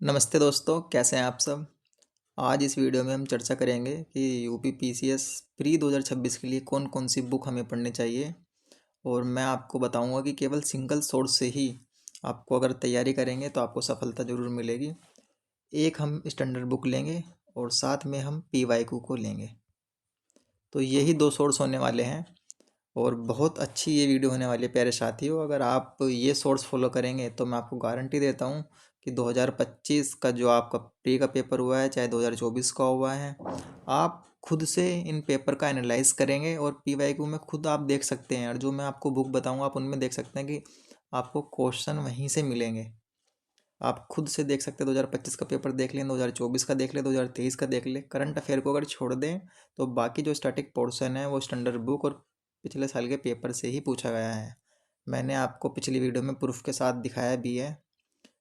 नमस्ते दोस्तों, कैसे हैं आप सब। आज इस वीडियो में हम चर्चा करेंगे कि यूपी पीसीएस प्री 2026 के लिए कौन कौन सी बुक हमें पढ़नी चाहिए। और मैं आपको बताऊंगा कि केवल सिंगल सोर्स से ही आपको अगर तैयारी करेंगे तो आपको सफलता ज़रूर मिलेगी। एक हम स्टैंडर्ड बुक लेंगे और साथ में हम पीवाईक्यू को लेंगे। तो यही दो सोर्स होने वाले हैं और बहुत अच्छी ये वीडियो होने वाली है प्यारे साथियों। अगर आप ये सोर्स फॉलो करेंगे तो मैं आपको गारंटी देता हूँ कि 2025 का जो आपका प्री का पेपर हुआ है, चाहे 2024 का हुआ है, आप खुद से इन पेपर का एनालाइज करेंगे और पीवाईक्यू में खुद आप देख सकते हैं। और जो मैं आपको बुक बताऊँगा आप उनमें देख सकते हैं कि आपको क्वेश्चन वहीं से मिलेंगे। आप खुद से देख सकते हैं, 2025 का पेपर देख लें, 2024 का देख लें, 2023 का देख लें। करंट अफेयर को अगर छोड़ दें तो बाकी जो स्टैटिक पोर्शन है वो स्टैंडर्ड बुक और पिछले साल के पेपर से ही पूछा गया है। मैंने आपको पिछली वीडियो में प्रूफ के साथ दिखाया भी है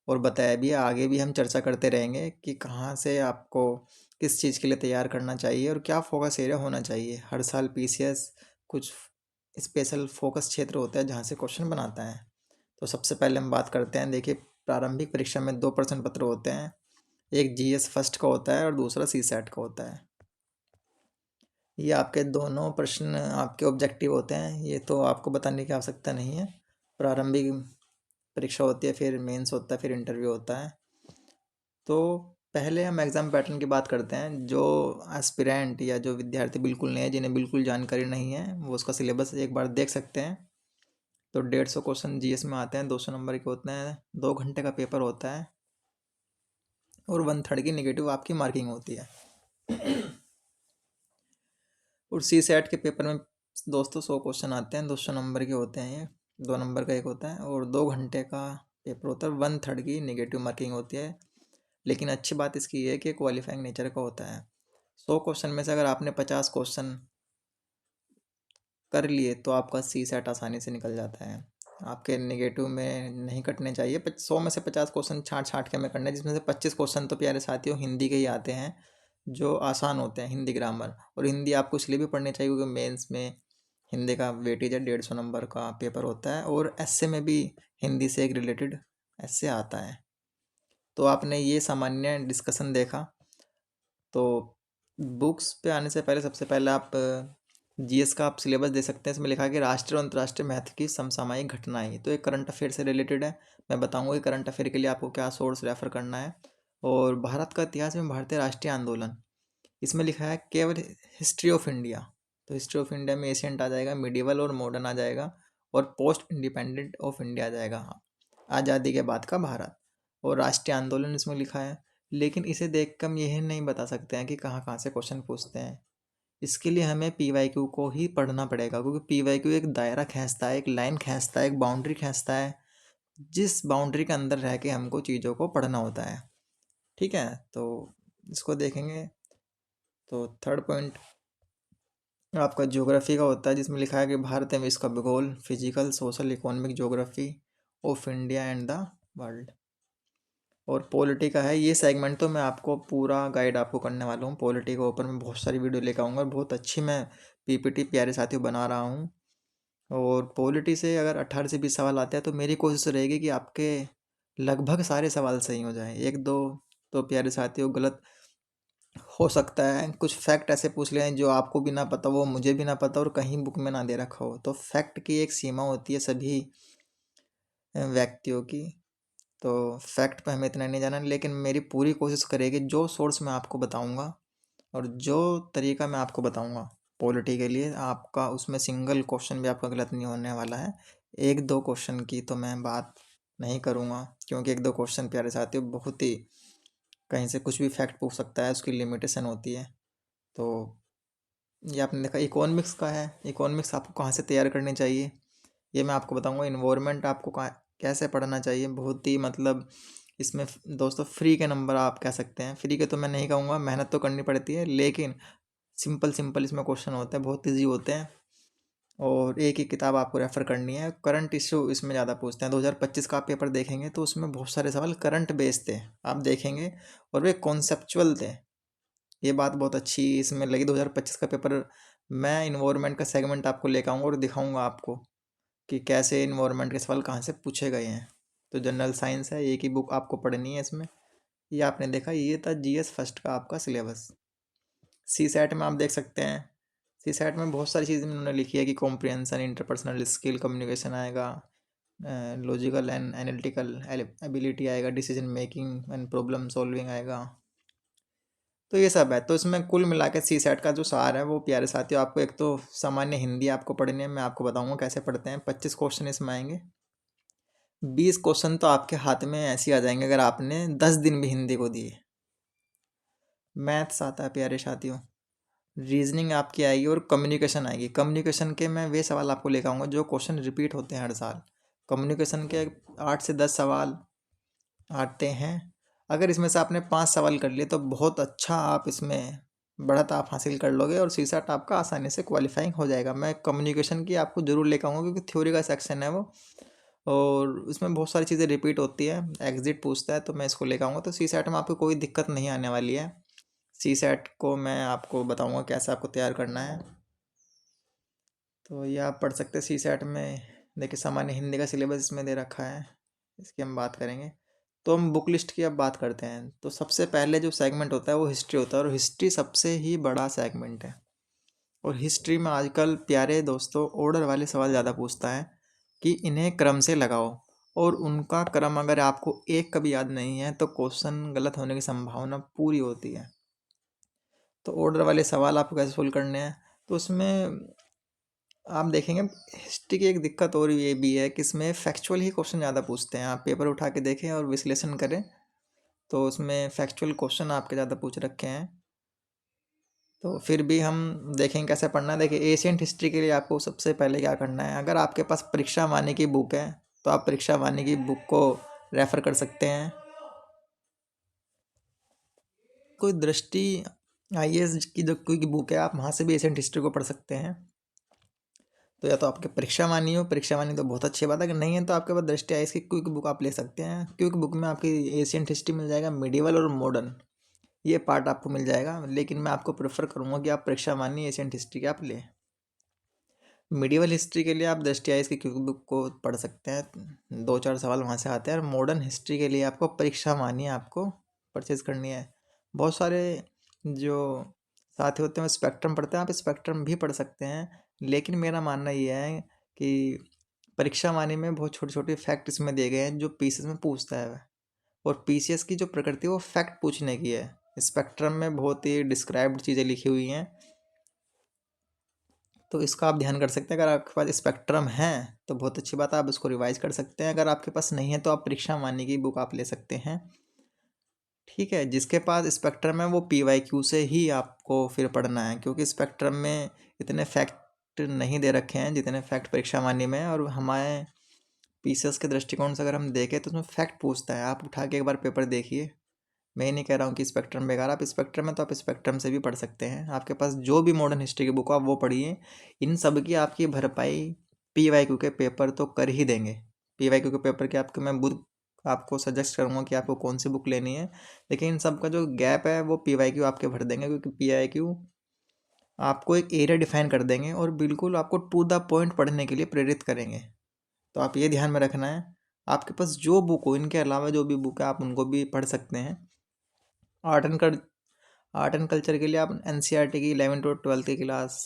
और बताया भी है। आगे भी हम चर्चा करते रहेंगे कि कहाँ से आपको किस चीज़ के लिए तैयार करना चाहिए और क्या फोकस एरिया होना चाहिए। हर साल पीसीएस कुछ स्पेशल फोकस क्षेत्र होता है जहाँ से क्वेश्चन बनाता है। तो सबसे पहले हम बात करते हैं। देखिए, प्रारंभिक परीक्षा में दो प्रश्न पत्र होते हैं। एक जीएस फर्स्ट का होता है और दूसरा सीसैट का होता है। ये आपके दोनों प्रश्न आपके ऑब्जेक्टिव होते हैं, ये तो आपको बताने की आवश्यकता नहीं है। प्रारंभिक परीक्षा होती है, फिर मेंस होता है, फिर इंटरव्यू होता है। तो पहले हम एग्ज़ाम पैटर्न की बात करते हैं। जो एस्पिरेंट या जो विद्यार्थी बिल्कुल नए, जिन्हें बिल्कुल जानकारी नहीं है, वो उसका सिलेबस एक बार देख सकते हैं। तो 150 क्वेश्चन जीएस में आते हैं, 200 नंबर के होते हैं, 2 घंटे का पेपर होता है और 1/3 की नेगेटिव आपकी मार्किंग होती है। और सी सेट के पेपर में दोस्तों 100 क्वेश्चन आते हैं, 200 नंबर के होते हैं। ये 2 नंबर का एक होता है और 2 घंटे का पेपर होता है, 1/3 की नेगेटिव मार्किंग होती है। लेकिन अच्छी बात इसकी है कि क्वालिफाइंग नेचर का होता है। 100 क्वेश्चन में से अगर आपने 50 क्वेश्चन कर लिए तो आपका सी सेट आसानी से निकल जाता है। आपके नेगेटिव में नहीं कटने चाहिए। 100 में से 50 क्वेश्चन छाँट छाँट के हमें करने हैं, जिसमें से 25 क्वेश्चन तो प्यारे साथियों हिंदी के ही आते हैं, जो आसान होते हैं, हिंदी ग्रामर। और हिंदी आपको इसलिए भी पढ़नी चाहिए क्योंकि मेंस में हिंदी का वेटेज है, 150 नंबर का पेपर होता है। और एस्से में भी हिंदी से एक रिलेटेड एस्से आता है। तो आपने ये सामान्य डिस्कशन देखा। तो बुक्स पे आने से पहले सबसे पहले आप जीएस का आप सिलेबस दे सकते हैं। इसमें लिखा है कि राष्ट्रीय और अंतर्राष्ट्रीय महत्व की समसामयिक घटनाएं। तो ये करंट अफेयर से रिलेटेड है। मैं बताऊंगा कि करंट अफेयर के लिए आपको क्या सोर्स रेफर करना है। और भारत का इतिहास में भारतीय राष्ट्रीय आंदोलन, इसमें लिखा है केवल हिस्ट्री ऑफ इंडिया। तो हिस्ट्री ऑफ इंडिया में एशियंट आ जाएगा, मिडिवल और मॉडर्न आ जाएगा और पोस्ट इंडिपेंडेंट ऑफ इंडिया आ जाएगा, आज़ादी के बाद का भारत। और राष्ट्रीय आंदोलन इसमें लिखा है। लेकिन इसे देख कर हम यह नहीं बता सकते हैं कि कहाँ कहाँ से क्वेश्चन पूछते हैं। इसके लिए हमें पीवाईक्यू को ही पढ़ना पड़ेगा, क्योंकि पीवाईक्यू एक दायरा खींचता है, एक लाइन खींचता है, एक बाउंड्री खींचता है, जिस बाउंड्री के अंदर रह के हमको चीज़ों को पढ़ना होता है। ठीक है, तो इसको देखेंगे। तो थर्ड पॉइंट आपका ज्योग्राफी का होता है, जिसमें लिखा है कि भारत एवं इसका भूगोल, physical, social, economic geography of India and the world. और पॉलिटी का है ये सेगमेंट। तो मैं आपको पूरा गाइड आपको करने वाला हूँ। पॉलिटी के ऊपर मैं बहुत सारी वीडियो लेकर आऊँगा और बहुत अच्छी मैं पीपीटी प्यारे साथियों बना रहा हूँ। और पॉलिटी से अगर 18 से 20 सवाल आते हैं तो मेरी कोशिश रहेगी कि आपके लगभग सारे सवाल सही हो जाएं। एक दो तो प्यारे साथियों गलत हो सकता है। कुछ फैक्ट ऐसे पूछ लें जो आपको भी ना पता, वो मुझे भी ना पता और कहीं बुक में ना दे रखा हो। तो फैक्ट की एक सीमा होती है सभी व्यक्तियों की। तो फैक्ट पे हमें इतना नहीं जाना, लेकिन मेरी पूरी कोशिश करेगी जो सोर्स मैं आपको बताऊंगा और जो तरीका मैं आपको बताऊंगा पॉलिटी के लिए, आपका उसमें सिंगल क्वेश्चन भी आपका गलत नहीं होने वाला है। एक दो क्वेश्चन की तो मैं बात नहीं करूंगा, क्योंकि एक दो क्वेश्चन प्यारे साथियों बहुत ही कहीं से कुछ भी फैक्ट पूछ सकता है, उसकी लिमिटेशन होती है। तो ये आपने देखा। इकोनॉमिक्स का है, इकोनॉमिक्स आपको कहाँ से तैयार करनी चाहिए ये मैं आपको बताऊंगा। इन्वायरमेंट आपको कहाँ कैसे पढ़ना चाहिए, बहुत ही मतलब इसमें दोस्तों फ्री के नंबर आप कह सकते हैं। फ्री के तो मैं नहीं कहूँगा, मेहनत तो करनी पड़ती है, लेकिन सिंपल सिंपल इसमें क्वेश्चन होते हैं, बहुत ईजी होते हैं। और एक ही किताब आपको रेफ़र करनी है। करंट इशू इसमें ज़्यादा पूछते हैं। 2025 का आप पेपर देखेंगे तो उसमें बहुत सारे सवाल करंट बेस्ड थे, आप देखेंगे, और वे कॉन्सेप्चुअल थे। ये बात बहुत अच्छी इसमें लगी। 2025 का पेपर मैं इन्वायरमेंट का सेगमेंट आपको लेकर आऊँगा और दिखाऊँगा आपको कि कैसे इन्वायरमेंट के सवाल कहाँ से पूछे गए हैं। तो जनरल साइंस है, एक ही बुक आपको पढ़नी है इसमें। ये आपने देखा, ये था जीएस फर्स्ट का आपका सिलेबस। सी सेट में आप देख सकते हैं, सी सेट में बहुत सारी चीज़ें उन्होंने लिखी है कि कॉम्प्रिहेंशन, इंटरपर्सनल स्किल, कम्युनिकेशन आएगा, लॉजिकल एंड एनालिटिकल एबिलिटी आएगा, decision making and problem solving आएगा। तो ये सब है। तो इसमें कुल मिला के सी सेट का जो सार है वो प्यारे साथियों, आपको एक तो सामान्य हिंदी आपको पढ़नी है, मैं आपको बताऊंगा कैसे पढ़ते हैं। 25 क्वेश्चन इसमें आएंगे। 20 क्वेश्चन तो आपके हाथ में ऐसे ही आ जाएंगे अगर आपने 10 दिन भी हिंदी को दिए। मैथ्स आता है प्यारे साथियों, रीजनिंग आपकी आएगी और कम्युनिकेशन आएगी। कम्युनिकेशन के मैं वे सवाल आपको लेकर आऊँगा जो क्वेश्चन रिपीट होते हैं हर साल। कम्युनिकेशन के 8 से 10 सवाल आते हैं। अगर इसमें से आपने 5 सवाल कर लिए तो बहुत अच्छा आप इसमें बढ़त आप हासिल कर लोगे और सीसेट आपका आसानी से क्वालिफाइंग हो जाएगा। मैं कम्युनिकेशन की आपको ज़रूर लेकर आऊँगा क्योंकि थ्योरी का सेक्शन है वो, और उसमें बहुत सारी चीज़ें रिपीट होती है, एग्जिट पूछता है, तो मैं इसको लेकर आऊँगा। तो सीसेट में आपको कोई दिक्कत नहीं आने वाली है। सी सेट को मैं आपको बताऊंगा कैसे आपको तैयार करना है। तो ये आप पढ़ सकते हैं सी सेट में। देखिए सामान्य हिंदी का सिलेबस इसमें दे रखा है, इसकी हम बात करेंगे। तो हम बुक लिस्ट की अब बात करते हैं। तो सबसे पहले जो सेगमेंट होता है वो हिस्ट्री होता है, और हिस्ट्री सबसे ही बड़ा सेगमेंट है। और हिस्ट्री में आजकल प्यारे दोस्तों ऑर्डर वाले सवाल ज़्यादा पूछता है कि इन्हें क्रम से लगाओ, और उनका क्रम अगर आपको एक कभी याद नहीं है तो क्वेश्चन गलत होने की संभावना पूरी होती है। तो ऑर्डर वाले सवाल आपको कैसे सोल्व करने हैं, तो उसमें आप देखेंगे हिस्ट्री की एक दिक्कत और ये भी है कि इसमें फैक्चुअल ही क्वेश्चन ज़्यादा पूछते हैं। आप पेपर उठा के देखें और विश्लेषण करें तो उसमें फैक्चुअल क्वेश्चन आपके ज़्यादा पूछ रखे हैं। तो फिर भी हम देखेंगे कैसे पढ़ना है। देखिए एशियंट हिस्ट्री के लिए आपको सबसे पहले क्या करना है, अगर आपके पास परीक्षा वाणी की बुक है तो आप परीक्षा वाणी की बुक को रेफ़र कर सकते हैं। कोई दृष्टि आईएएस की जो कोई बुक है आप वहाँ से भी एशियंट हिस्ट्री को पढ़ सकते हैं। तो या तो आपके परीक्षा वाणी हो, परीक्षा वाणी तो बहुत अच्छी बात है, अगर नहीं है तो आपके पास दृष्टि आई इसकी क्विक बुक आप ले सकते हैं। क्विक बुक में आपकी एशियंट हिस्ट्री मिल जाएगा, मिडिवल और मॉडर्न ये पार्ट आपको मिल जाएगा। लेकिन मैं आपको प्रेफर करूँगा कि आप परीक्षा वाणी एशियंट हिस्ट्री के आप लें। मिडिवल हिस्ट्री के लिए आप दृष्टि आई इसकी क्विक बुक को पढ़ सकते हैं, 2-4 सवाल वहाँ से आते हैं। और मॉडर्न हिस्ट्री के लिए आपको परीक्षा वाणी आपको परचेज करनी है। बहुत सारे जो साथी होते हैं वो स्पेक्ट्रम पढ़ते हैं, आप स्पेक्ट्रम भी पढ़ सकते हैं। लेकिन मेरा मानना ये है कि परीक्षा वाणी में बहुत छोटे छोटे फैक्ट इसमें दिए गए हैं जो पीसीएस में पूछता है, और पीसीएस की जो प्रकृति है वो फैक्ट पूछने की है। स्पेक्ट्रम में बहुत ही डिस्क्राइब्ड चीज़ें लिखी हुई हैं, तो इसका आप ध्यान कर सकते हैं। अगर आपके पास स्पेक्ट्रम है तो बहुत अच्छी बात है, आप उसको रिवाइज कर सकते हैं। अगर आपके पास नहीं है तो आप परीक्षा वाणी की बुक आप ले सकते हैं। ठीक है, जिसके पास स्पेक्ट्रम है वो पीवाईक्यू से ही आपको फिर पढ़ना है, क्योंकि स्पेक्ट्रम में इतने फैक्ट नहीं दे रखे हैं जितने फैक्ट परीक्षा वाणी में। और हमारे पीसीएस के दृष्टिकोण से अगर हम देखें तो उसमें फैक्ट पूछता है, आप उठा के एक बार पेपर देखिए। मैं नहीं कह रहा हूँ कि स्पेक्ट्रम बेकार, आप स्पेक्ट्रम है तो आप स्पेक्ट्रम से भी पढ़ सकते हैं। आपके पास जो भी मॉडर्न हिस्ट्री की बुक हो आप वो पढ़िए। इन सब की आपकी भरपाई पीवाईक्यू के पेपर तो कर ही देंगे। पीवाईक्यू के पेपर के मैं बुक आपको सजेस्ट करूँगा कि आपको कौन सी बुक लेनी है, लेकिन इन सब का जो गैप है वो पीवाईक्यू आपके भर देंगे, क्योंकि पीवाईक्यू आपको एक एरिया डिफाइन कर देंगे और बिल्कुल आपको टू द पॉइंट पढ़ने के लिए प्रेरित करेंगे। तो आप ये ध्यान में रखना है, आपके पास जो बुक हो इनके अलावा जो भी बुक है आप उनको भी पढ़ सकते हैं। Art and art and culture के लिए आप एनसीईआरटी की 11th और 12th की क्लास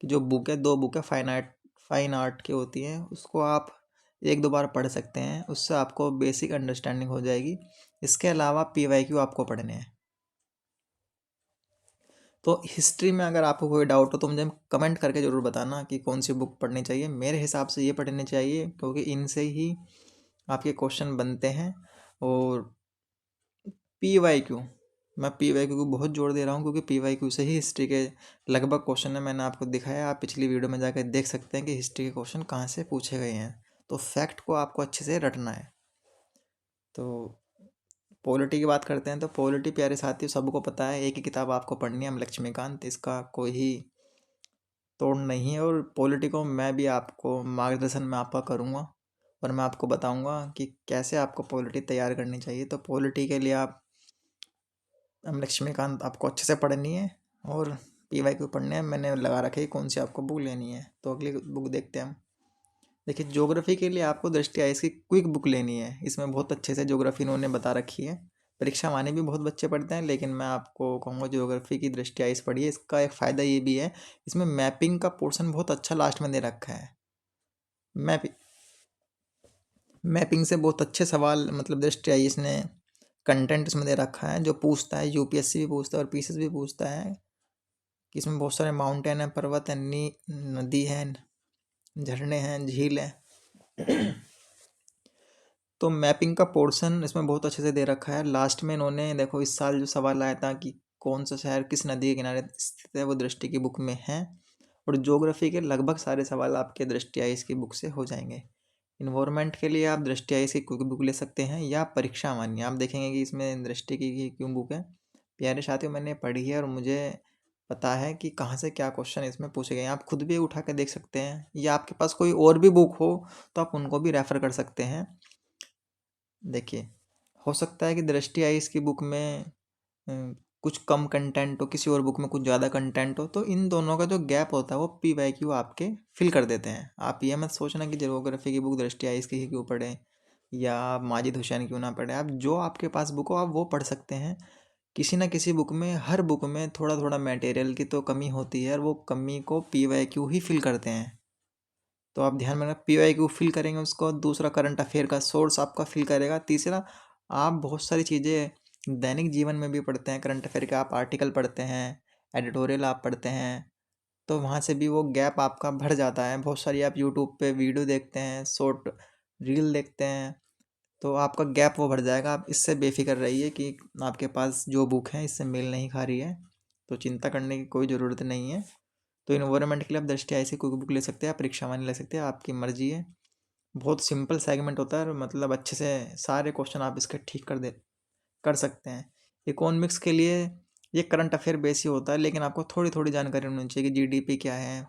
की जो बुक है, 2 बुक है फाइन आर्ट की होती हैं, उसको आप 1-2 बार पढ़ सकते हैं, उससे आपको बेसिक अंडरस्टैंडिंग हो जाएगी। इसके अलावा पीवाईक्यू आपको पढ़ने हैं। तो हिस्ट्री में अगर आपको कोई डाउट हो तो मुझे कमेंट करके ज़रूर बताना कि कौन सी बुक पढ़नी चाहिए। मेरे हिसाब से ये पढ़नी चाहिए क्योंकि इनसे ही आपके क्वेश्चन बनते हैं। और पीवाईक्यू, मैं पीवाईक्यू को बहुत जोर दे रहा हूँ क्योंकि पीवाईक्यू से ही हिस्ट्री के लगभग क्वेश्चन है। मैंने आपको दिखाया, आप पिछली वीडियो में जाकर देख सकते हैं कि हिस्ट्री के क्वेश्चन कहाँ से पूछे गए हैं। तो फैक्ट को आपको अच्छे से रटना है। तो पॉलिटी की बात करते हैं, तो पॉलिटी प्यारे साथियों सबको पता है, एक ही किताब आपको पढ़नी है, हम लक्ष्मीकांत, इसका कोई ही तोड़ नहीं है। और पॉलिटी को मैं भी आपको मार्गदर्शन में आपका करूँगा और मैं आपको बताऊँगा कि कैसे आपको पॉलिटी तैयार करनी चाहिए। तो पॉलिटी के लिए आप हम लक्ष्मीकांत आपको अच्छे से पढ़नी है और पीवाईक्यू पढ़ने हैं। मैंने लगा रखी है कौन सी आपको बुक लेनी है। तो अगली बुक देखते हैं हम। देखिए ज्योग्राफी के लिए आपको दृष्टि आई इसकी क्विक बुक लेनी है, इसमें बहुत अच्छे से ज्योग्राफी इन्होंने बता रखी है। परीक्षा वाणी भी बहुत बच्चे पढ़ते हैं, लेकिन मैं आपको कहूँगा ज्योग्राफी की दृष्टिया इस पढ़िए। इसका एक फ़ायदा ये भी है, इसमें मैपिंग का पोर्शन बहुत अच्छा लास्ट में दे रखा है। मैपिंग से बहुत अच्छे सवाल मतलब दृष्टिया इसने कंटेंट इसमें दे रखा है, जो पूछता है यूपीएससी भी पूछता है और पीसीएस भी पूछता है कि इसमें बहुत सारे माउंटेन है, पर्वत है, नदी है, झरने हैं, झील है। तो मैपिंग का पोर्शन इसमें बहुत अच्छे से दे रखा है। लास्ट में इन्होंने देखो इस साल जो सवाल आया था कि कौन सा शहर किस नदी के किनारे स्थित है, वो दृष्टि की बुक में है। और ज्योग्राफी के लगभग सारे सवाल आपके दृष्टि आइस की बुक से हो जाएंगे। इन्वायरमेंट के लिए आप दृष्टि आइस की कोई बुक ले सकते हैं, या परीक्षा मान्य आप देखेंगे कि इसमें दृष्टि की क्यों बुक है। प्यारे साथियों, मैंने पढ़ी है और मुझे पता है कि कहाँ से क्या क्वेश्चन इसमें पूछे गए हैं। आप खुद भी उठा के देख सकते हैं, या आपके पास कोई और भी बुक हो तो आप उनको भी रेफ़र कर सकते हैं। देखिए, हो सकता है कि दृष्टि आई इसकी बुक में कुछ कम कंटेंट हो, किसी और बुक में कुछ ज़्यादा कंटेंट हो, तो इन दोनों का जो गैप होता है वो पी वाई क्यू आपके फिल कर देते हैं। आप ये मत सोचना कि ज्योग्राफी की बुक दृष्टि आई इसकी ही क्यों पढ़ें, या आप माजिद हुसैन क्यों ना पढ़ें। आप जो आपके पास बुक हो आप वो पढ़ सकते हैं। किसी ना किसी बुक में, हर बुक में थोड़ा थोड़ा मटेरियल की तो कमी होती है, और वो कमी को पी वाई क्यू ही फिल करते हैं। तो आप ध्यान में रखना, पी वाई क्यू फिल करेंगे उसको, दूसरा करंट अफेयर का सोर्स आपका फिल करेगा, तीसरा आप बहुत सारी चीज़ें दैनिक जीवन में भी पढ़ते हैं। करंट अफेयर के आप आर्टिकल पढ़ते हैं, एडिटोरियल आप पढ़ते हैं, तो वहाँ से भी वो गैप आपका भर जाता है। बहुत सारी आप यूट्यूब पे वीडियो देखते हैं, शॉर्ट रील देखते हैं, तो आपका गैप वो भर जाएगा। आप इससे बेफिक्र रहिए कि आपके पास जो बुक है इससे मेल नहीं खा रही है, तो चिंता करने की कोई ज़रूरत नहीं है। तो इन्वायरमेंट के लिए आप दृष्टि ऐसी कोई बुक ले सकते हैं, आप परीक्षा वाणी ले सकते हैं, आपकी मर्जी है। बहुत सिंपल सेगमेंट होता है, मतलब अच्छे से सारे क्वेश्चन आप इसके ठीक कर सकते हैं। इकोनॉमिक्स के लिए ये करंट अफेयर बेस ही होता है, लेकिन आपको थोड़ी थोड़ी जानकारी होनी चाहिए कि जीडीपी क्या है,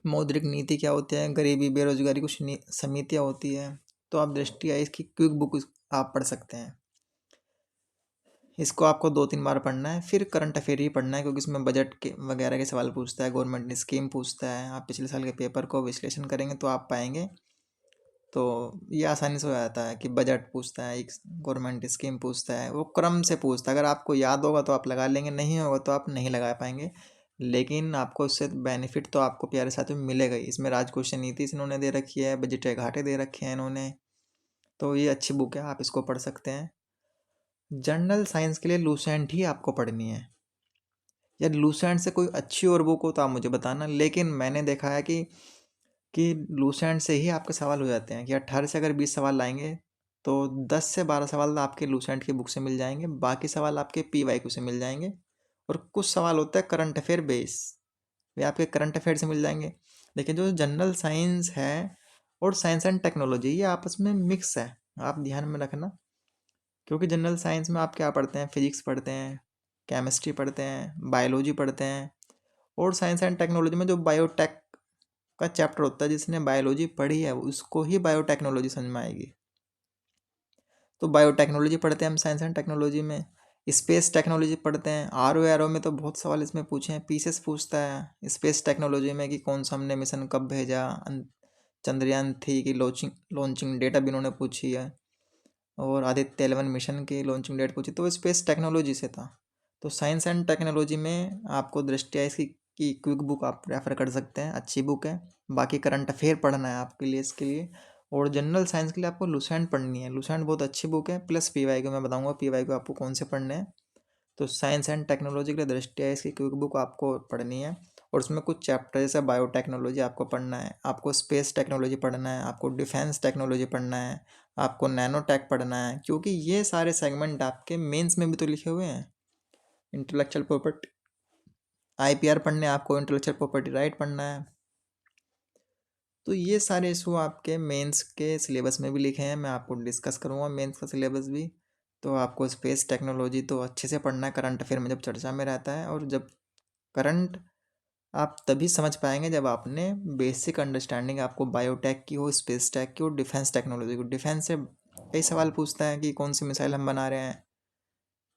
मौद्रिक नीति क्या होती है, गरीबी बेरोजगारी कुछ समितियाँ होती है। तो आप दृष्टि आई इसकी क्विक बुक आप पढ़ सकते हैं। इसको आपको 2-3 बार पढ़ना है, फिर करंट अफेयर ही पढ़ना है, क्योंकि इसमें बजट के वगैरह के सवाल पूछता है, गवर्नमेंट ने स्कीम पूछता है। आप पिछले साल के पेपर को विश्लेषण करेंगे तो आप पाएंगे। तो ये आसानी से हो जाता है कि बजट पूछता है, एक गवर्नमेंट स्कीम पूछता है, वो क्रम से पूछता है। अगर आपको याद होगा तो आप लगा लेंगे, नहीं होगा तो आप नहीं लगा पाएंगे, लेकिन आपको इससे बेनिफिट तो आपको प्यारे साथियों मिलेगा ही। इसमें राजकोषीय नीति इन्होंने दे रखी है, बजटीय घाटे दे रखे हैं इन्होंने, तो ये अच्छी बुक है, आप इसको पढ़ सकते हैं। जनरल साइंस के लिए लूसेंट ही आपको पढ़नी है, या लूसेंट से कोई अच्छी और बुक हो तो आप मुझे बताना। लेकिन मैंने देखा है कि लूसेंट से ही आपके सवाल हो जाते हैं, कि 18 से अगर 20 सवाल लाएंगे तो 10 से 12 सवाल आपके लूसेंट की बुक से मिल जाएंगे, बाकी सवाल आपके पी वाई क्यू से मिल जाएंगे। और कुछ सवाल होते हैं करंट अफेयर बेस, वे आपके करंट अफेयर से मिल जाएंगे। लेकिन जो जनरल साइंस है और साइंस एंड टेक्नोलॉजी, ये आपस में मिक्स है, आप ध्यान में रखना। क्योंकि जनरल साइंस में आप क्या पढ़ते हैं, फिजिक्स पढ़ते हैं, केमिस्ट्री पढ़ते हैं, बायोलॉजी पढ़ते हैं, और साइंस एंड टेक्नोलॉजी में जो बायोटेक का चैप्टर होता है, जिसने बायोलॉजी पढ़ी है उसको ही बायोटेक्नोलॉजी समझ में आएगी। तो बायोटेक्नोलॉजी पढ़ते हैं हम साइंस एंड टेक्नोलॉजी में। स्पेस टेक्नोलॉजी पढ़ते हैं, आर ओ एरो में तो बहुत सवाल इसमें पूछे हैं, पीसेस पूछता है स्पेस टेक्नोलॉजी में कि कौन सा हमने मिशन कब भेजा, चंद्रयान 3 की लॉन्चिंग लॉन्चिंग डेट अभी इन्होंने पूछी है, और आदित्य 11 मिशन की लॉन्चिंग डेट पूछी, तो स्पेस टेक्नोलॉजी से था। तो साइंस एंड टेक्नोलॉजी में आपको दृष्टिया इसकी की क्विक बुक आप रेफ़र कर सकते हैं, अच्छी बुक है। बाकी करंट अफेयर पढ़ना है आपके लिए, इसके लिए। और जनरल साइंस के लिए आपको लुसेंट पढ़नी है, लुसेंट बहुत अच्छी बुक है, प्लस पी वाई को मैं बताऊँगा पी वाई को आपको कौन से पढ़ने हैं। तो साइंस एंड टेक्नोलॉजी के लिए दृष्टिया इसकी क्विक बुक आपको पढ़नी है। और उसमें कुछ चैप्टर जैसे बायोटेक्नोलॉजी आपको पढ़ना है, आपको स्पेस टेक्नोलॉजी पढ़ना है, आपको डिफेंस टेक्नोलॉजी पढ़ना है, आपको नैनो टेक पढ़ना है, क्योंकि ये सारे सेगमेंट आपके मेंस में भी तो लिखे हुए हैं। इंटेलेक्चुअल प्रॉपर्टी आईपीआर पढ़ने, आपको इंटेलेक्चुअल प्रॉपर्टी राइट पढ़ना है। तो ये सारे इशू आपके मेंस के सिलेबस में भी लिखे हैं, मैं आपको डिस्कस करूँगा मेंस का सिलेबस भी। तो आपको स्पेस टेक्नोलॉजी तो अच्छे से पढ़ना है, करंट अफेयर में जब चर्चा में रहता है। और जब करंट आप तभी समझ पाएंगे जब आपने बेसिक अंडरस्टैंडिंग आपको बायोटेक की हो, स्पेस टेक की हो, डिफेंस टेक्नोलॉजी को। डिफेंस से कई सवाल पूछता है कि कौन सी मिसाइल हम बना रहे हैं,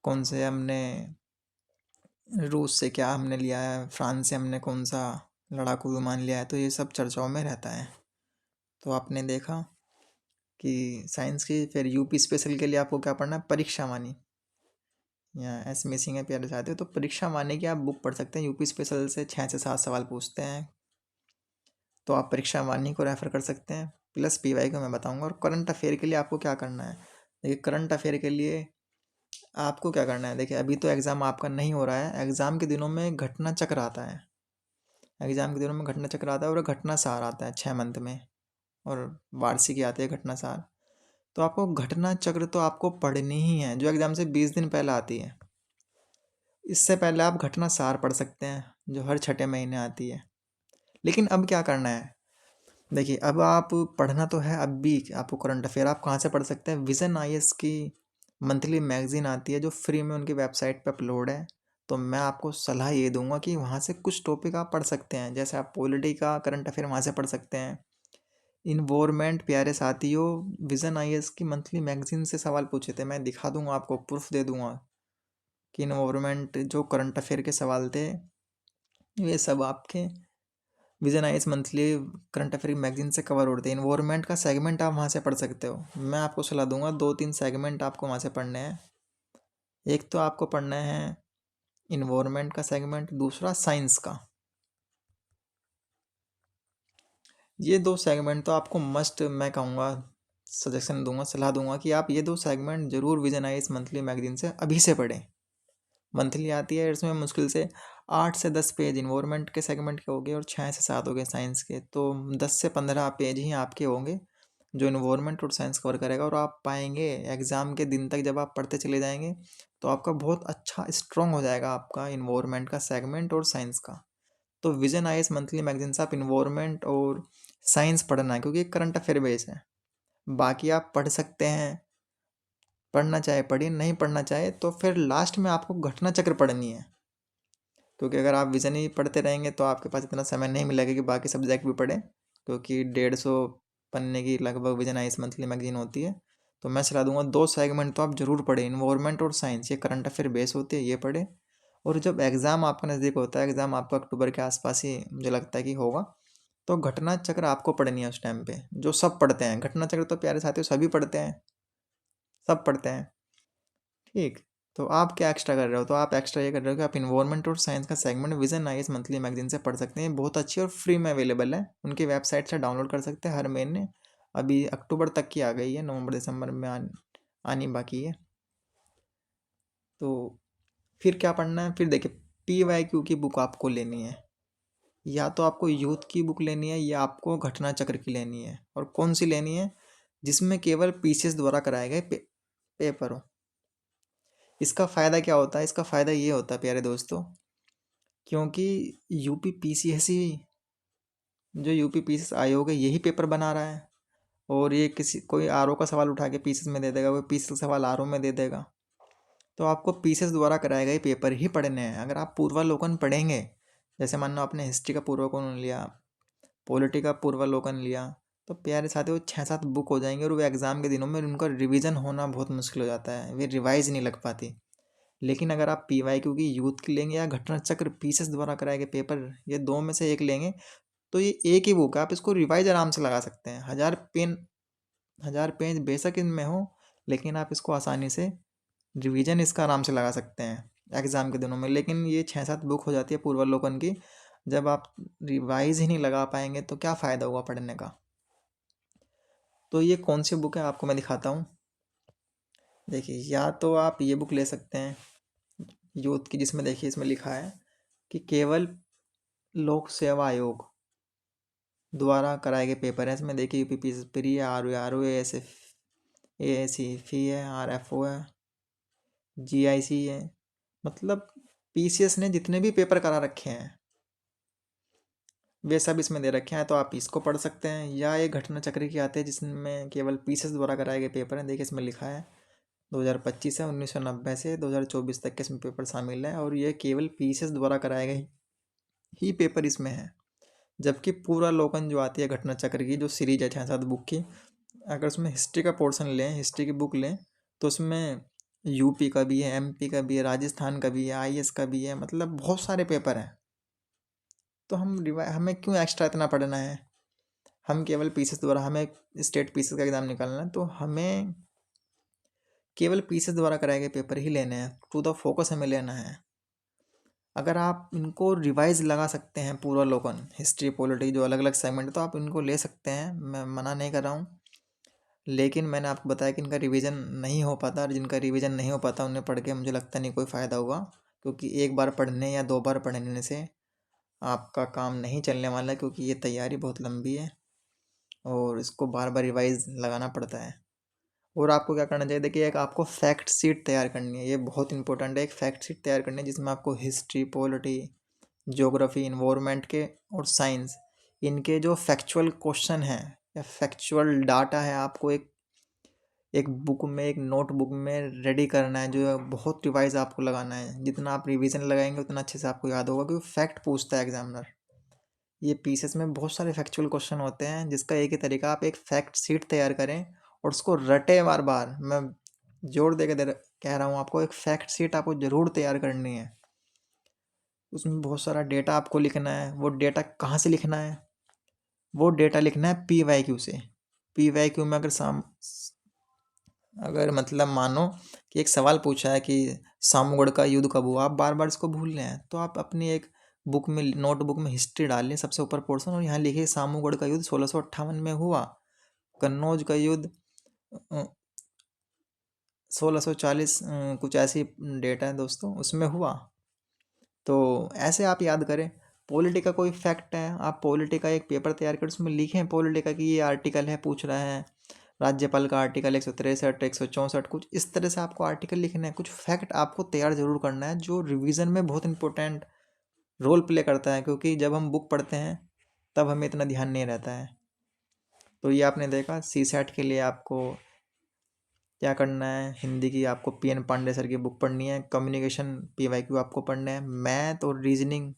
कौन से हमने रूस से क्या हमने लिया है, फ्रांस से हमने कौन सा लड़ाकू विमान लिया है, तो ये सब चर्चाओं में रहता है। तो आपने देखा कि साइंस की फिर यूपी स्पेशल के लिए आपको क्या पढ़ना है, परीक्षा वाणी या एस मिसिंग है प्यारे साथियों। तो परीक्षा वाणी की आप बुक पढ़ सकते हैं, यूपी स्पेशल से 6 से 7 सवाल पूछते हैं, तो आप परीक्षा वाणी को रेफर कर सकते हैं। प्लस पीवाई को मैं बताऊंगा। और करंट अफेयर के लिए आपको क्या करना है, देखिए करंट अफेयर के लिए आपको क्या करना है, देखिए अभी तो एग्ज़ाम आपका नहीं हो रहा है, एग्ज़ाम के दिनों में घटना चक्र आता है, एग्ज़ाम के दिनों में घटना चक्र आता है और घटना सार आता है 6 मंथ में, और वार्षिकी आती है घटना सार। तो आपको घटना चक्र तो आपको पढ़नी ही है, जो एग्ज़ाम से 20 दिन पहले आती है। इससे पहले आप घटना सार पढ़ सकते हैं, जो हर 6ठे महीने आती है। लेकिन अब क्या करना है, देखिए अब आप पढ़ना तो है, अब भी आपको करंट अफेयर आप कहाँ से पढ़ सकते हैं, विज़न आईएएस की मंथली मैगज़ीन आती है, जो फ्री में उनकी वेबसाइट पे अपलोड है। तो मैं आपको सलाह ये दूंगा कि वहाँ से कुछ टॉपिक आप पढ़ सकते हैं, जैसे आप पॉलिटी का करंट अफेयर वहाँ से पढ़ सकते हैं। इन्वायरमेंट प्यारे साथियों, विज़न आईएएस की मंथली मैगज़ीन से सवाल पूछे थे, मैं दिखा दूंगा आपको, प्रूफ दे दूंगा कि इन्वायरमेंट जो करंट अफेयर के सवाल थे ये सब आपके vision ice monthly current affair magazine से कवर होते हैं। इन्वायरमेंट का सेगमेंट आप वहाँ से पढ़ सकते हो। मैं आपको सलाह दूंगा 2-3 सेगमेंट आपको वहाँ से पढ़ने हैं। एक तो आपको पढ़ना है इन्वायरमेंट का सेगमेंट, दूसरा साइंस का। ये 2 सेगमेंट तो आपको मस्ट, मैं कहूँगा सजेशन दूंगा, सलाह दूंगा कि आप ये 2 सेगमेंट जरूर विजन आइस मंथली मैगजीन से अभी से पढ़ें। मंथली आती है, इसमें मुश्किल से 8 से 10 पेज इन्वायरमेंट के सेगमेंट के होंगे और 6 से 7 हो गए साइंस के, तो 10 से 15 पेज ही आपके होंगे जो इन्वायरमेंट और साइंस कवर करेगा। और आप पाएंगे एग्ज़ाम के दिन तक जब आप पढ़ते चले जाएंगे तो आपका बहुत अच्छा स्ट्रॉन्ग हो जाएगा आपका इन्वायरमेंट का सेगमेंट और साइंस का। तो विजन आईएएस मंथली मैगजीन से आप इन्वायरमेंट और साइंस पढ़ना है, क्योंकि करंट अफेयर बेस है। बाकी आप पढ़ सकते हैं, पढ़ना चाहे पढ़िए, नहीं पढ़ना चाहे तो फिर लास्ट में आपको घटना चक्र पढ़नी है, क्योंकि अगर आप विज़न ही पढ़ते रहेंगे तो आपके पास इतना समय नहीं मिलेगा कि बाकी सब्जेक्ट भी पढ़ें, क्योंकि 150 पन्ने की लगभग विजन आइस मंथली मैगजीन होती है। तो मैं सलाह दूंगा 2 सेगमेंट तो आप जरूर पढ़ें, इन्वायरमेंट और साइंस, ये करंट अफेयर बेस होती है, ये पढ़ें। और जब एग्ज़ाम आपका नज़दीक होता है, एग्ज़ाम आपका अक्टूबर के आसपास ही मुझे लगता है कि होगा, तो घटना चक्र आपको पढ़नी है उस टाइम पे, जो सब पढ़ते हैं। घटना चक्र तो प्यारे साथियों सभी पढ़ते हैं, सब पढ़ते हैं, ठीक। तो आप क्या एक्स्ट्रा कर रहे हो, तो आप एक्स्ट्रा ये कर रहे हो कि आप इन्वायरमेंट और साइंस का segment vision IAS monthly magazine से पढ़ सकते हैं। बहुत अच्छी और फ्री में अवेलेबल है, उनकी वेबसाइट से डाउनलोड कर सकते हैं हर महीने। अभी अक्टूबर तक की आ गई है, नवंबर दिसंबर में आनी बाकी है। तो फिर क्या पढ़ना है, फिर देखिए पीवाईक्यू की बुक आपको लेनी है, या तो आपको यूथ की बुक लेनी है या आपको घटना चक्र की लेनी है। और कौन सी लेनी है, जिसमें केवल पीसीएस द्वारा कराए गए पेपर हो। इसका फ़ायदा क्या होता है, इसका फ़ायदा ये होता है प्यारे दोस्तों, क्योंकि यूपी पीसीएस ही, जो यूपी पीसीएस आयोग है यही पेपर बना रहा है, और ये किसी कोई आरओ का सवाल उठा के पीसीएस में दे देगा, वो पीसीएस का सवाल आरओ में दे देगा। तो आपको पीसीएस द्वारा कराए गए पेपर ही पढ़ने हैं। अगर आप पूर्वालोकन पढ़ेंगे, जैसे मान लो आपने हिस्ट्री का पूर्वालोकन लिया, पॉलिटी का पूर्वालोकन लिया, तो प्यारे साथियों वो 6-7 बुक हो जाएंगे, और वो एग्ज़ाम के दिनों में उनका रिवीजन होना बहुत मुश्किल हो जाता है, वे रिवाइज नहीं लग पाती। लेकिन अगर आप पीवाईक्यू की यूथ की लेंगे या घटना चक्र पीसीएस द्वारा कराए गए पेपर, ये 2 में से एक लेंगे, तो ये एक ही बुक है, आप इसको रिवाइज आराम से लगा सकते हैं। 1000 पेज बेशक इनमें हो, लेकिन आप इसको आसानी से रिवीजन इसका आराम से लगा सकते हैं एग्ज़ाम के दिनों में। लेकिन ये 6-7 बुक हो जाती है पूर्वालोकन की, जब आप रिवाइज ही नहीं लगा पाएंगे तो क्या फ़ायदा होगा पढ़ने का। तो ये कौन सी बुक है आपको मैं दिखाता हूँ। देखिए या तो आप ये बुक ले सकते हैं यूथ की, जिसमें देखिए इसमें लिखा है कि केवल लोक सेवा आयोग द्वारा कराए गए पेपर है। इसमें देखिए यूपी प्री है, आर ओ ए एस फी है, आर एफ ओ है, जी आई सी है। मतलब पीसीएस ने जितने भी पेपर करा रखे हैं वे सब इसमें दे रखे हैं, तो आप इसको पढ़ सकते हैं। या ये घटना चक्र की आते हैं जिसमें केवल पीसीएस द्वारा कराए गए पेपर हैं। देखिए इसमें लिखा है 2025 है, 1990 से 2024 तक के इसमें पेपर शामिल हैं, और ये केवल पीसीएस द्वारा कराए गए ही पेपर इसमें है। जबकि पूर्वालोकन जो आती है घटना चक्र की, जो सीरीज है 6-7 बुक की, अगर उसमें हिस्ट्री का पोर्शन लें, हिस्ट्री की बुक लें, तो उसमें यूपी का भी है, एमपी का भी है, राजस्थान का भी है, आईएएस का भी है, मतलब बहुत सारे पेपर हैं। तो हमें क्यों एक्स्ट्रा इतना पढ़ना है, हम केवल पीसेस द्वारा, हमें स्टेट पीसेस का एग्ज़ाम निकालना है तो हमें केवल पीसेस द्वारा कराए गए पेपर ही लेने हैं, टू द फोकस हमें लेना है। अगर आप इनको रिवाइज लगा सकते हैं पूर्वावलोकन, हिस्ट्री, पॉलिटी, जो अलग अलग सेगमेंट, तो आप इनको ले सकते हैं, मैं मना नहीं कर रहा हूँ। लेकिन मैंने आपको बताया कि इनका रिवीजन नहीं हो पाता, और जिनका रिवीजन नहीं हो पाता उन्हें पढ़ के मुझे लगता नहीं कोई फ़ायदा होगा, क्योंकि एक बार पढ़ने या 2 बार पढ़ने से आपका काम नहीं चलने वाला है, क्योंकि ये तैयारी बहुत लंबी है और इसको बार बार रिवाइज लगाना पड़ता है। और आपको क्या करना चाहिए, देखिए एक आपको फैक्ट शीट तैयार करनी है, ये बहुत इंपॉर्टेंट है। एक फैक्ट शीट तैयार करनी है जिसमें आपको हिस्ट्री, पॉलिटी, ज्योग्राफी, इन्वायरमेंट के और साइंस, इनके जो फैक्चुअल क्वेश्चन हैं या फैक्चुअल डाटा है, आपको एक बुक में, एक नोटबुक में रेडी करना है, जो बहुत रिवाइज आपको लगाना है। जितना आप रिवीजन लगाएंगे उतना अच्छे से आपको याद होगा, क्योंकि फैक्ट पूछता है एग्जामिनर। ये पीसेस में बहुत सारे फैक्चुअल क्वेश्चन होते हैं, जिसका एक ही तरीका, आप एक फैक्ट शीट तैयार करें और उसको रटे बार बार। मैं जोर दे के कह रहा हूँ आपको, एक फैक्ट शीट आपको ज़रूर तैयार करनी है। उसमें बहुत सारा डेटा आपको लिखना है। वो डेटा कहाँ से लिखना है? वो डेटा लिखना है PYQ से। PYQ में अगर मतलब मानो कि एक सवाल पूछा है कि सामूगढ़ का युद्ध कब हुआ, आप बार बार इसको भूल रहे हैं, तो आप अपनी एक बुक में, नोटबुक में हिस्ट्री डाल लें सबसे ऊपर पोर्शन, और यहाँ लिखिए सामूगढ़ का युद्ध 1658 में हुआ। कन्नौज का युद्ध 1640 कुछ ऐसी डेट है दोस्तों, उसमें हुआ। तो ऐसे आप याद करें। पॉलिटी का कोई फैक्ट है, आप पॉलिटी का एक पेपर तैयार कर उसमें लिखें पॉलिटी का कि ये आर्टिकल है, पूछ रहा है राज्यपाल का आर्टिकल 163, 164, कुछ इस तरह से आपको आर्टिकल लिखना है। कुछ फैक्ट आपको तैयार जरूर करना है, जो रिवीजन में बहुत इंपॉर्टेंट रोल प्ले करता है, क्योंकि जब हम बुक पढ़ते हैं तब हमें इतना ध्यान नहीं रहता है। तो ये आपने देखा, CSAT के लिए आपको क्या करना है। हिंदी की आपको PN पांडे सर की बुक पढ़नी है। कम्युनिकेशन PYQ आपको पढ़ने हैं। मैथ और रीजनिंग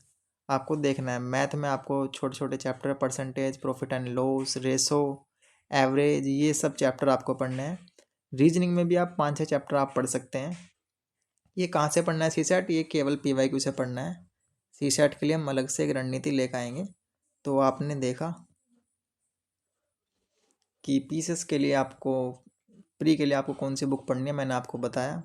आपको देखना है। मैथ में आपको छोटे छोटे chapter, percentage, profit and loss, ratio, average, ये सब चैप्टर आपको पढ़ने हैं। रीजनिंग में भी आप 5-6 चैप्टर आप पढ़ सकते हैं। ये कहाँ से पढ़ना है CSAT? ये केवल PYQ से पढ़ना है। CSAT के लिए हम अलग से एक रणनीति लेकर आएंगे। तो आपने देखा कि पीसेस के लिए आपको, प्री के लिए आपको कौन सी बुक पढ़नी है, मैंने आपको बताया।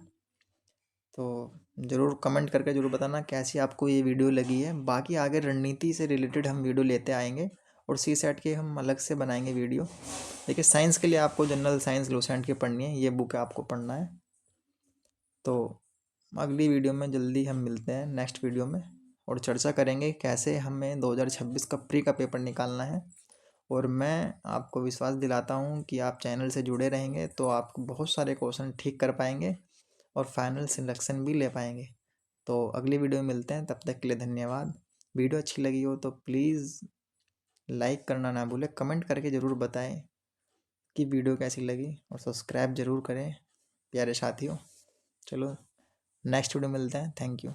तो ज़रूर कमेंट करके ज़रूर बताना कैसी आपको ये वीडियो लगी है। बाकी आगे रणनीति से रिलेटेड हम वीडियो लेते आएंगे, और CSAT के हम अलग से बनाएंगे वीडियो। देखिए साइंस के लिए आपको जनरल साइंस लुसेंट की पढ़नी है, ये बुक आपको पढ़ना है। तो अगली वीडियो में जल्दी हम मिलते हैं, नेक्स्ट वीडियो में, और चर्चा करेंगे कैसे हमें 2026 का प्री का पेपर निकालना है। और मैं आपको विश्वास दिलाता हूँ कि आप चैनल से जुड़े रहेंगे तो आप बहुत सारे क्वेश्चन ठीक कर पाएंगे और फाइनल सिलेक्शन भी ले पाएंगे। तो अगली वीडियो में मिलते हैं, तब तक के लिए धन्यवाद। वीडियो अच्छी लगी हो तो प्लीज़ लाइक करना ना भूलें, कमेंट करके ज़रूर बताएं कि वीडियो कैसी लगी, और सब्सक्राइब ज़रूर करें प्यारे साथियों। चलो नेक्स्ट वीडियो मिलते हैं। Thank you.